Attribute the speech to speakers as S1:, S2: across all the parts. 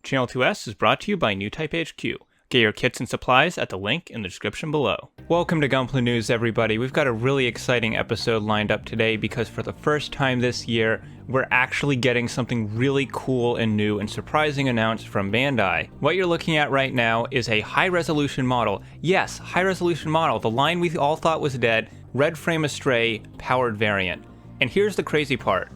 S1: Channel 2S is brought to you by New Type HQ. Get your kits and supplies at the link in the description below. Welcome to Gunpla News, everybody. We've got a really exciting episode lined up today because for the first time this year, we're actually getting something really cool and new and surprising announced from Bandai. What you're looking at right now is a high-resolution model. Yes, high-resolution model, the line we all thought was dead, Red Frame Astray powered variant. And here's the crazy part.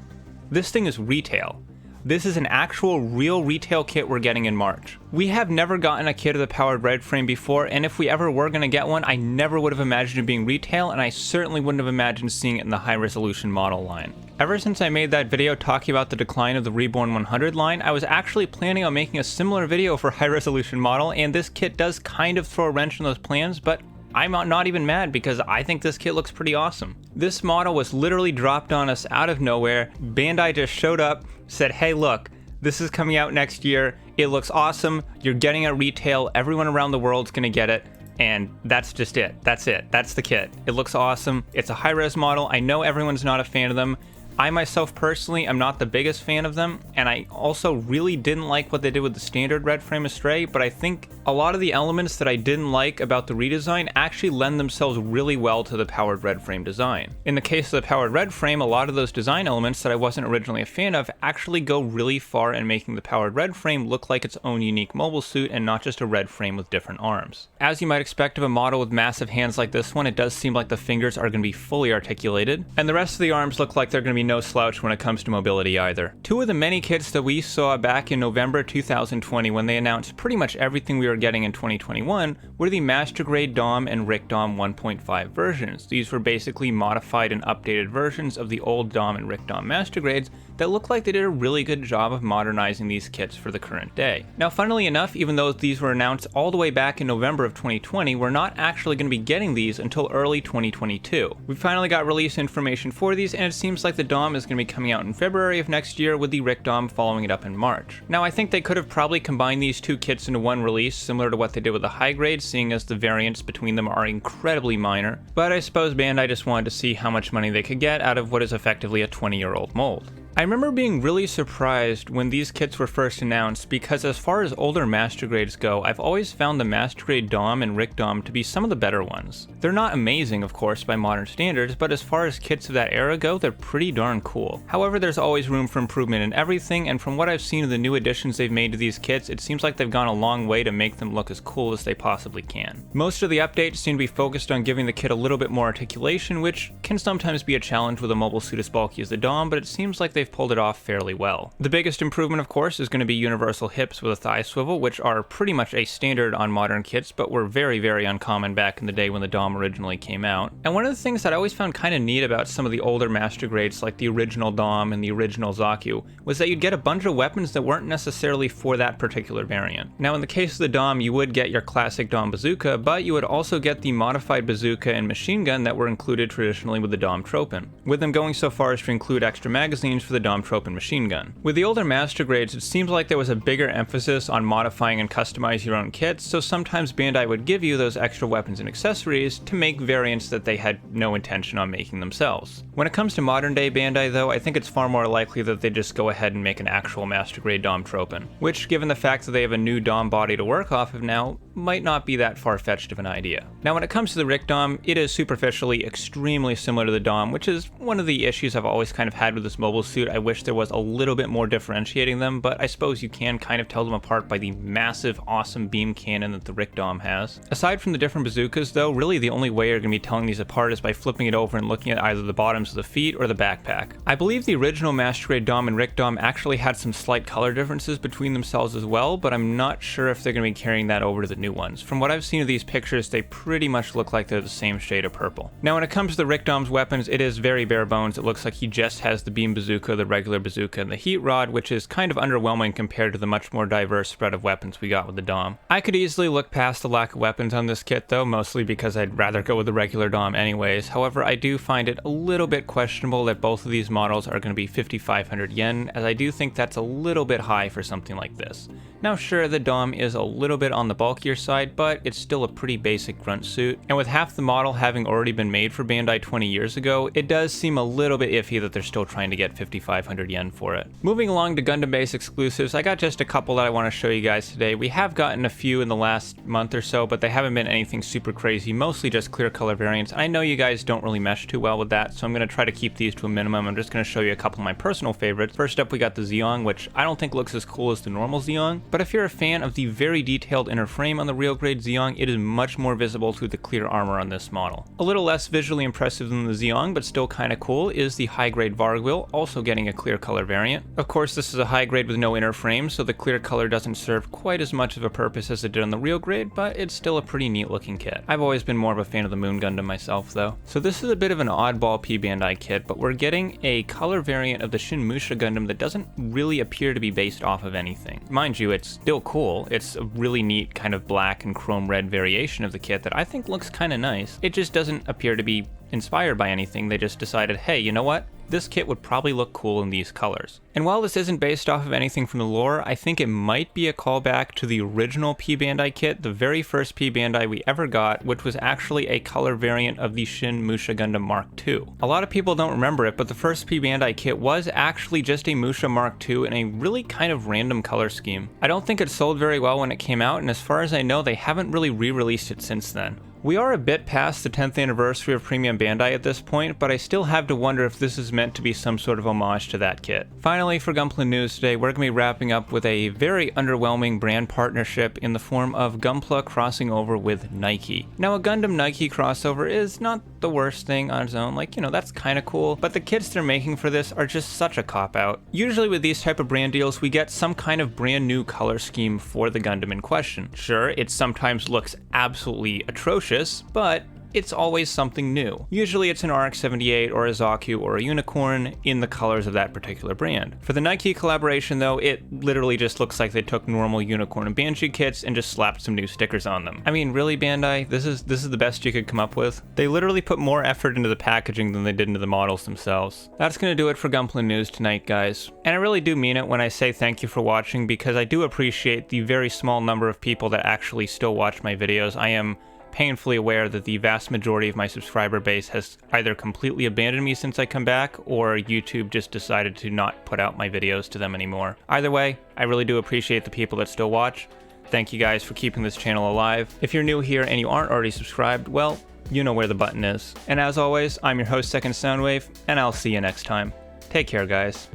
S1: This thing is retail. This is an actual real retail kit we're getting in March. We have never gotten a kit of the powered red frame before, and if we ever were going to get one, I never would have imagined it being retail, and I certainly wouldn't have imagined seeing it in the high resolution model line. Ever since I made that video talking about the decline of the Reborn 100 line, I was actually planning on making a similar video for high resolution model, and this kit does kind of throw a wrench in those plans, but I'm not even mad because I think this kit looks pretty awesome. This model was literally dropped on us out of nowhere. Bandai just showed up, said, hey look, this is coming out next year, it looks awesome, you're getting it at retail, everyone around the world's gonna get it, and that's just it. That's it. That's the kit. It looks awesome. It's a high-res model. I know everyone's not a fan of them. I myself personally am not the biggest fan of them, and I also really didn't like what they did with the standard Red Frame Astray, but I think a lot of the elements that I didn't like about the redesign actually lend themselves really well to the powered Red Frame design. In the case of the powered Red Frame, a lot of those design elements that I wasn't originally a fan of actually go really far in making the powered Red Frame look like its own unique mobile suit and not just a red frame with different arms. As you might expect of a model with massive hands like this one, it does seem like the fingers are going to be fully articulated, and the rest of the arms look like they're going to be no slouch when it comes to mobility either. Two of the many kits that we saw back in November 2020 when they announced pretty much everything we were getting in 2021 were the Master Grade DOM and Rick DOM 1.5 versions. These were basically modified and updated versions of the old DOM and Rick DOM Master Grades that look like they did a really good job of modernizing these kits for the current day. Now, funnily enough, even though these were announced all the way back in November of 2020, we're not actually going to be getting these until early 2022. We finally got release information for these, and it seems like the DOM is going to be coming out in February of next year, with the Rick DOM following it up in March. Now, I think they could have probably combined these two kits into one release, similar to what they did with the high grade, seeing as the variants between them are incredibly minor, but I suppose Bandai just wanted to see how much money they could get out of what is effectively a 20-year-old mold. I remember being really surprised when these kits were first announced because as far as older Master Grades go, I've always found the Master Grade DOM and Rick DOM to be some of the better ones. They're not amazing, of course, by modern standards, but as far as kits of that era go, they're pretty darn cool. However, there's always room for improvement in everything, and from what I've seen of the new additions they've made to these kits, it seems like they've gone a long way to make them look as cool as they possibly can. Most of the updates seem to be focused on giving the kit a little bit more articulation, which can sometimes be a challenge with a mobile suit as bulky as the DOM, but it seems like they've pulled it off fairly well. The biggest improvement, of course, is going to be universal hips with a thigh swivel, which are pretty much a standard on modern kits, but were very, very uncommon back in the day when the DOM originally came out. And one of the things that I always found kind of neat about some of the older Master Grades, like the original DOM and the original Zaku, was that you'd get a bunch of weapons that weren't necessarily for that particular variant. Now, in the case of the DOM, you would get your classic DOM bazooka, but you would also get the modified bazooka and machine gun that were included traditionally with the DOM Tropin, with them going so far as to include extra magazines for the DOM Tropin machine gun. With the older Master Grades, it seems like there was a bigger emphasis on modifying and customizing your own kits, so sometimes Bandai would give you those extra weapons and accessories to make variants that they had no intention on making themselves. When it comes to modern day Bandai though, I think it's far more likely that they just go ahead and make an actual Master Grade DOM Tropin, which, given the fact that they have a new DOM body to work off of now, might not be that far-fetched of an idea. Now, when it comes to the Rick DOM, it is superficially extremely similar to the DOM, which is one of the issues I've always kind of had with this mobile suit. I wish there was a little bit more differentiating them, but I suppose you can kind of tell them apart by the massive, awesome beam cannon that the Rick DOM has. Aside from the different bazookas though, really the only way you're going to be telling these apart is by flipping it over and looking at either the bottoms of the feet or the backpack. I believe the original Master Grade DOM and Rick DOM actually had some slight color differences between themselves as well, but I'm not sure if they're going to be carrying that over to the new ones. From what I've seen of these pictures, they pretty much look like they're the same shade of purple. Now, when it comes to the Rick DOM's weapons, it is very bare bones. It looks like he just has the beam bazooka, the regular bazooka, and the heat rod, which is kind of underwhelming compared to the much more diverse spread of weapons we got with the DOM. I could easily look past the lack of weapons on this kit though, mostly because I'd rather go with the regular DOM anyways. However, I do find it a little bit questionable that both of these models are going to be 5,500 yen, as I do think that's a little bit high for something like this. Now sure, the DOM is a little bit on the bulkier fancier side, but it's still a pretty basic grunt suit. And with half the model having already been made for Bandai 20 years ago, it does seem a little bit iffy that they're still trying to get 5,500 yen for it. Moving along to Gundam base exclusives, I got just a couple that I want to show you guys today. We have gotten a few in the last month or so, but they haven't been anything super crazy, mostly just clear color variants. I know you guys don't really mesh too well with that, so I'm going to try to keep these to a minimum. I'm just going to show you a couple of my personal favorites. First up, we got the Zeong, which I don't think looks as cool as the normal Zeong, but if you're a fan of the very detailed inner frame on the real grade Zeong, it is much more visible through the clear armor on this model. A little less visually impressive than the Zeong, but still kind of cool, is the high grade Vargwil, also getting a clear color variant. Of course, this is a high grade with no inner frame, so the clear color doesn't serve quite as much of a purpose as it did on the real grade, but it's still a pretty neat looking kit. I've always been more of a fan of the Moon Gundam myself though. So this is a bit of an oddball P-Bandai kit, but we're getting a color variant of the Shin Musha Gundam that doesn't really appear to be based off of anything. Mind you, it's still cool. It's a really neat kind of black and chrome red variation of the kit that I think looks kind of nice. It just doesn't appear to be inspired by anything. They just decided, hey, you know what? This kit would probably look cool in these colors. And while this isn't based off of anything from the lore, I think it might be a callback to the original P-Bandai kit, the very first P-Bandai we ever got, which was actually a color variant of the Shin Musha Gundam Mark II. A lot of people don't remember it, but the first P-Bandai kit was actually just a Musha Mark II in a really kind of random color scheme. I don't think it sold very well when it came out, and as far as I know, they haven't really re-released it since then. We are a bit past the 10th anniversary of Premium Bandai at this point, but I still have to wonder if this is meant to be some sort of homage to that kit. Finally, for Gunpla news today, we're going to be wrapping up with a very underwhelming brand partnership in the form of Gunpla crossing over with Nike. Now, a Gundam Nike crossover is not the worst thing on its own, like, you know, that's kind of cool, but the kits they're making for this are just such a cop-out. Usually with these type of brand deals, we get some kind of brand new color scheme for the Gundam in question. Sure, it sometimes looks absolutely atrocious, but it's always something new. Usually it's an RX-78 or a Zaku or a Unicorn in the colors of that particular brand. For the Nike collaboration though, it literally just looks like they took normal Unicorn and Banshee kits and just slapped some new stickers on them. I mean, really, Bandai? This is the best you could come up with? They literally put more effort into the packaging than they did into the models themselves. That's gonna do it for Gunpla News tonight, guys. And I really do mean it when I say thank you for watching, because I do appreciate the very small number of people that actually still watch my videos. I am painfully aware that the vast majority of my subscriber base has either completely abandoned me since I come back, or YouTube just decided to not put out my videos to them anymore. Either way, I really do appreciate the people that still watch. Thank you guys for keeping this channel alive. If you're new here and you aren't already subscribed, well, you know where the button is. And as always, I'm your host, Second Soundwave, and I'll see you next time. Take care, guys.